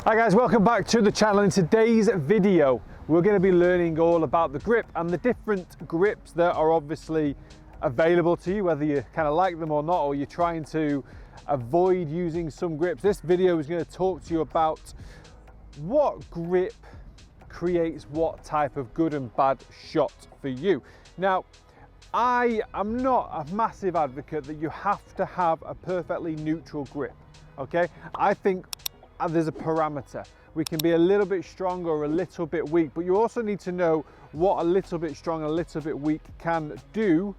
Hi guys, welcome back to the channel. In today's video we're going to be learning all about the grip and the different grips that are obviously available to you, whether you kind of like them or not, or you're trying to avoid using some grips. This video is going to talk to you about what grip creates what type of good and bad shot for you. Now, I am not a massive advocate that you have to have a perfectly neutral grip, okay? I think there's a parameter. We can be a little bit strong or a little bit weak, but you also need to know what a little bit strong and a little bit weak can do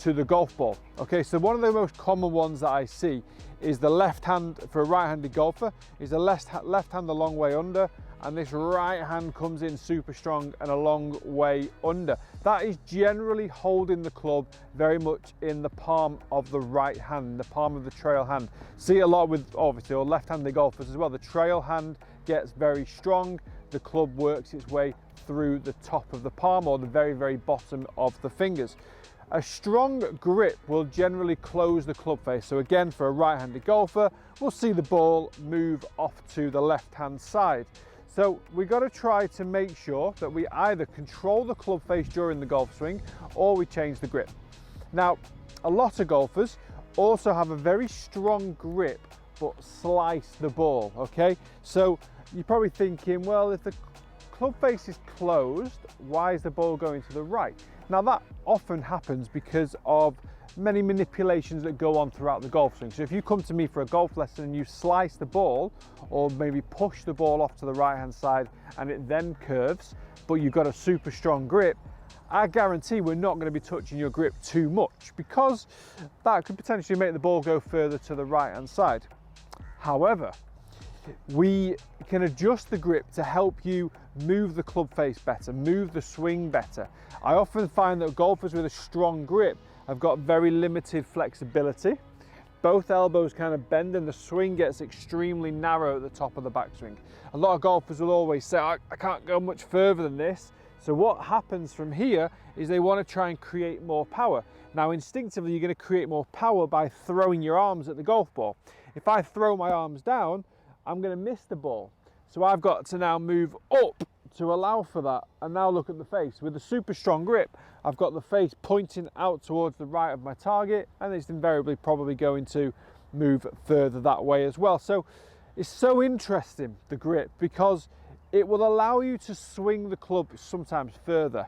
to the golf ball. Okay, so one of the most common ones that I see is the left hand for a right-handed golfer is the left hand a long way under, and this right hand comes in super strong and a long way under. That is generally holding the club very much in the palm of the right hand, the palm of the trail hand. See a lot with obviously all left-handed golfers as well. The trail hand gets very strong, the club works its way through the top of the palm or the very bottom of the fingers. A strong grip will generally close the club face. So again, for a right-handed golfer, we'll see the ball move off to the left-hand side. So we've got to try to make sure that we either control the club face during the golf swing or we change the grip. Now, a lot of golfers also have a very strong grip but slice the ball, okay? So you're probably thinking, well, if the club face is closed, why is the ball going to the right? Now that often happens because of many manipulations that go on throughout the golf swing. So if you come to me for a golf lesson and you slice the ball or maybe push the ball off to the right hand side and it then curves, but you've got a super strong grip, I guarantee we're not going to be touching your grip too much because that could potentially make the ball go further to the right hand side. However, we can adjust the grip to help you move the club face better, move the swing better. I often find that golfers with a strong grip have got very limited flexibility. Both elbows kind of bend and the swing gets extremely narrow at the top of the backswing. A lot of golfers will always say, I can't go much further than this. So what happens from here is they want to try and create more power. Now instinctively you're going to create more power by throwing your arms at the golf ball. If I throw my arms down, I'm going to miss the ball. So I've got to now move up to allow for that. And now look at the face. With a super strong grip, I've got the face pointing out towards the right of my target, and it's invariably probably going to move further that way as well. So it's so interesting, the grip, because it will allow you to swing the club sometimes further,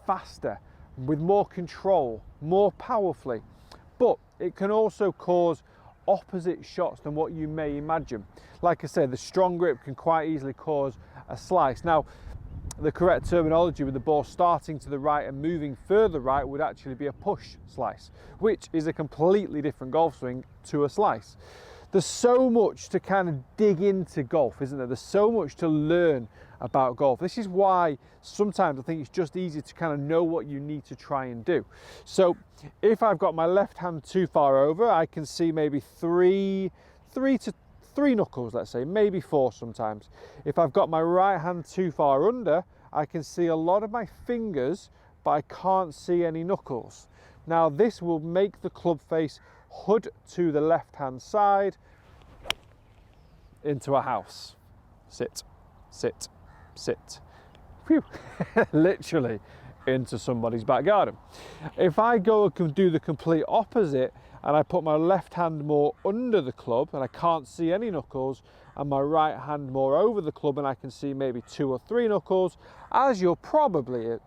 faster, with more control, more powerfully. But it can also cause opposite shots than what you may imagine. Like I said, the strong grip can quite easily cause a slice. Now, the correct terminology with the ball starting to the right and moving further right would actually be a push slice, which is a completely different golf swing to a slice. There's so much to kind of dig into golf, isn't there? There's so much to learn about golf. This is why sometimes I think it's just easy to kind of know what you need to try and do. So if I've got my left hand too far over, I can see maybe three knuckles, let's say, maybe four sometimes. If I've got my right hand too far under, I can see a lot of my fingers, but I can't see any knuckles. Now this will make the club face hood to the left hand side into a house. Sit, sit, sit. Phew. Literally into somebody's back garden. If I go and do the complete opposite and I put my left hand more under the club and I can't see any knuckles, and my right hand more over the club and I can see maybe 2 or 3 knuckles, as you'll probably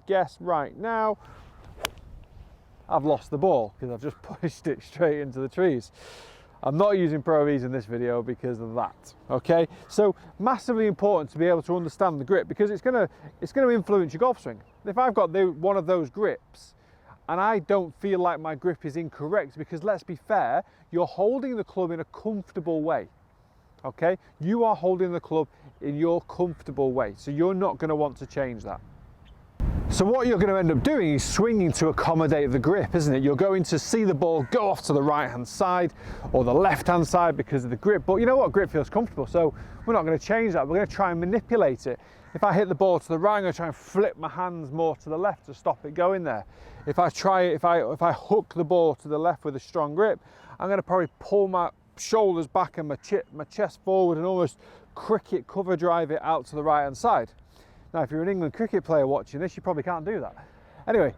guess right now, I've lost the ball because I've just pushed it straight into the trees. I'm not using Pro Vs in this video because of that, okay? So massively important to be able to understand the grip because it's gonna influence your golf swing. If I've got one of those grips and I don't feel like my grip is incorrect, because let's be fair, you're holding the club in a comfortable way, okay? You are holding the club in your comfortable way, so you're not gonna want to change that. So what you're going to end up doing is swinging to accommodate the grip, isn't it? You're going to see the ball go off to the right hand side or the left hand side because of the grip, but you know what, grip feels comfortable, so we're not going to change that. We're going to try and manipulate it. If I hit the ball to the right, I'm going to try and flip my hands more to the left to stop it going there. If I hook the ball to the left with a strong grip, I'm going to probably pull my shoulders back and my chest forward and almost cricket cover drive it out to the right hand side. Now, if you're an England cricket player watching this, you probably can't do that. Anyway,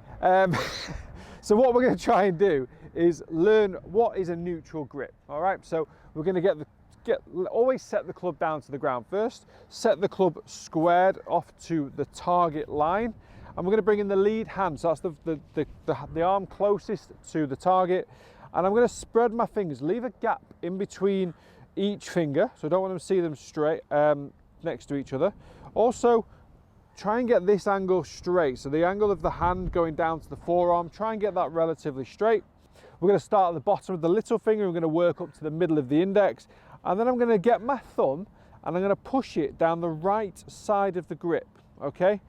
so what we're going to try and do is learn what is a neutral grip. All right, so we're going to always set the club down to the ground first, set the club squared off to the target line, and we're going to bring in the lead hand, so that's the arm closest to the target, and I'm going to spread my fingers, leave a gap in between each finger, so I don't want them to see them straight next to each other. Also, try and get this angle straight, so the angle of the hand going down to the forearm, try and get that relatively straight. We're going to start at the bottom of the little finger, we're going to work up to the middle of the index, and then I'm going to get my thumb and I'm going to push it down the right side of the grip, okay?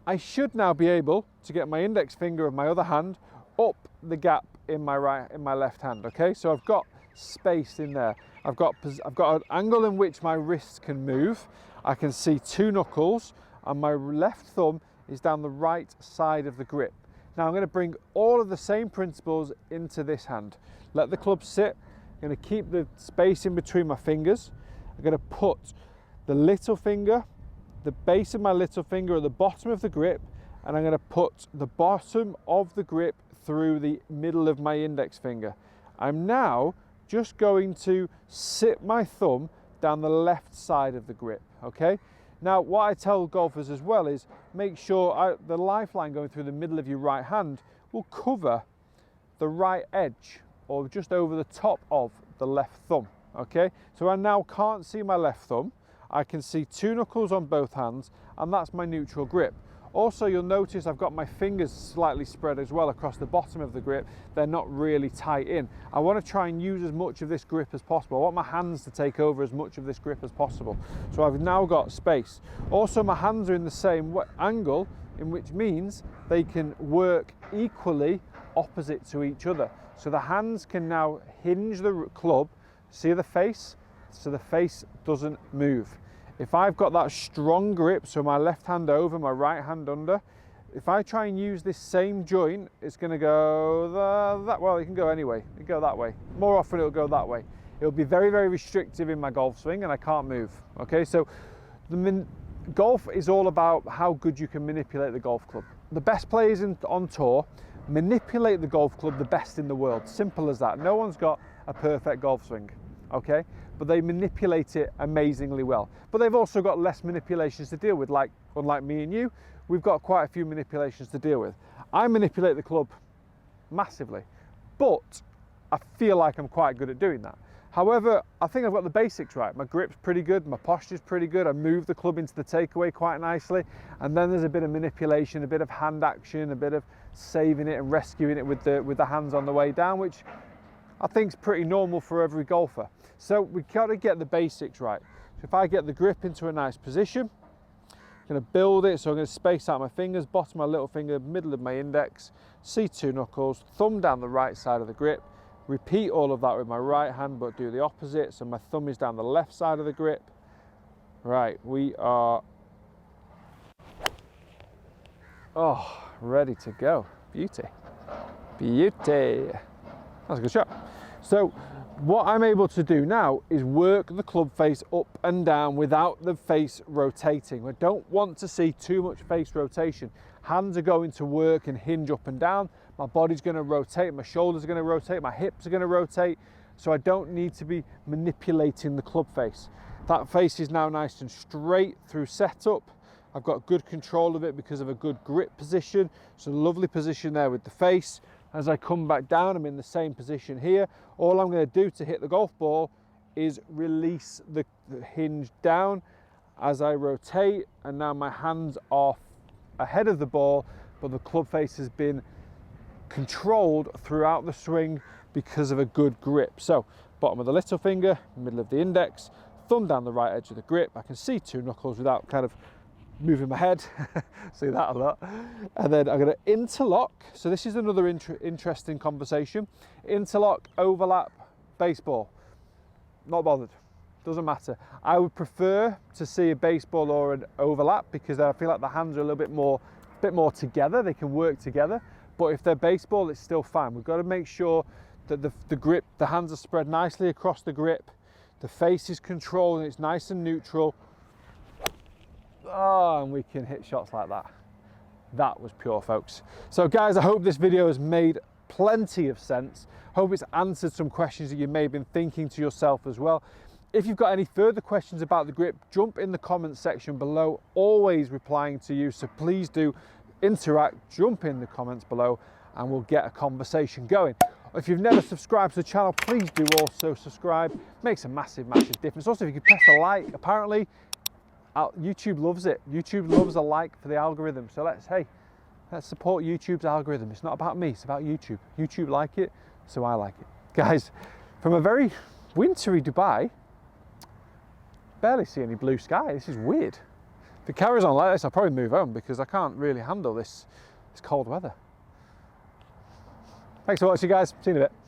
I should now be able to get my index finger of my other hand up the gap in my left hand, okay? So I've got space in there. I've got an angle in which my wrists can move. I can see two knuckles, and my left thumb is down the right side of the grip. Now I'm going to bring all of the same principles into this hand. Let the club sit. I'm going to keep the space in between my fingers. I'm going to put the little finger, the base of my little finger at the bottom of the grip, and I'm going to put the bottom of the grip through the middle of my index finger. I'm now just going to sit my thumb down the left side of the grip, okay? Now, what I tell golfers as well is make sure the lifeline going through the middle of your right hand will cover the right edge or just over the top of the left thumb, okay? So I now can't see my left thumb. I can see two knuckles on both hands, and that's my neutral grip. Also, you'll notice I've got my fingers slightly spread as well across the bottom of the grip. They're not really tight in. I want to try and use as much of this grip as possible. I want my hands to take over as much of this grip as possible. So I've now got space. Also, my hands are in the same angle, which means they can work equally opposite to each other. So the hands can now hinge the club, see the face, so the face doesn't move. If I've got that strong grip, so my left hand over, my right hand under, if I try and use this same joint, it's going to go well, it can go anyway. It can go that way. More often it'll go that way. It'll be very, very restrictive in my golf swing and I can't move. Okay, so golf is all about how good you can manipulate the golf club. The best players on tour manipulate the golf club the best in the world. Simple as that. No one's got a perfect golf swing, okay? But they manipulate it amazingly well. But they've also got less manipulations to deal with, unlike me and you, we've got quite a few manipulations to deal with. I manipulate the club massively, but I feel like I'm quite good at doing that. However, I think I've got the basics right. My grip's pretty good, my posture's pretty good, I move the club into the takeaway quite nicely, and then there's a bit of manipulation, a bit of hand action, a bit of saving it and rescuing it with the hands on the way down, which I think is pretty normal for every golfer. So we've got to get the basics right. So if I get the grip into a nice position, I'm going to build it, so I'm going to space out my fingers, bottom of my little finger, middle of my index, see two knuckles, thumb down the right side of the grip, repeat all of that with my right hand, but do the opposite, so my thumb is down the left side of the grip. Right, we are, ready to go. Beauty. Beauty. That's a good shot. So what I'm able to do now is work the club face up and down without the face rotating. I don't want to see too much face rotation. Hands are going to work and hinge up and down. My body's going to rotate, my shoulders are going to rotate, my hips are going to rotate. So I don't need to be manipulating the club face. That face is now nice and straight through setup. I've got good control of it because of a good grip position. So lovely position there with the face. As I come back down, I'm in the same position here. All I'm going to do to hit the golf ball is release the hinge down as I rotate, and now my hands are ahead of the ball, but the club face has been controlled throughout the swing because of a good grip. So bottom of the little finger, middle of the index, thumb down the right edge of the grip. I can see two knuckles without kind of moving my head. See that a lot. And then I'm going to interlock. So this is another interesting conversation. Interlock, overlap, baseball. Not bothered. Doesn't matter. I would prefer to see a baseball or an overlap because I feel like the hands are a little bit more together. They can work together. But if they're baseball, it's still fine. We've got to make sure that the grip, the hands are spread nicely across the grip, the face is controlled and it's nice and neutral. Oh, and we can hit shots like that. That was pure, folks. So guys, I hope this video has made plenty of sense. Hope it's answered some questions that you may have been thinking to yourself as well. If you've got any further questions about the grip, jump in the comments section below, always replying to you. So please do interact, jump in the comments below, and we'll get a conversation going. If you've never subscribed to the channel, please do also subscribe. Makes a massive, massive difference. Also, if you could press the like, apparently YouTube loves it. YouTube loves a like for the algorithm. So let's support YouTube's algorithm. It's not about me, it's about YouTube. YouTube like it, so I like it. Guys, from a very wintry Dubai, barely see any blue sky. This is weird. If it carries on like this, I'll probably move home because I can't really handle this cold weather. Thanks for watching, guys. See you in a bit.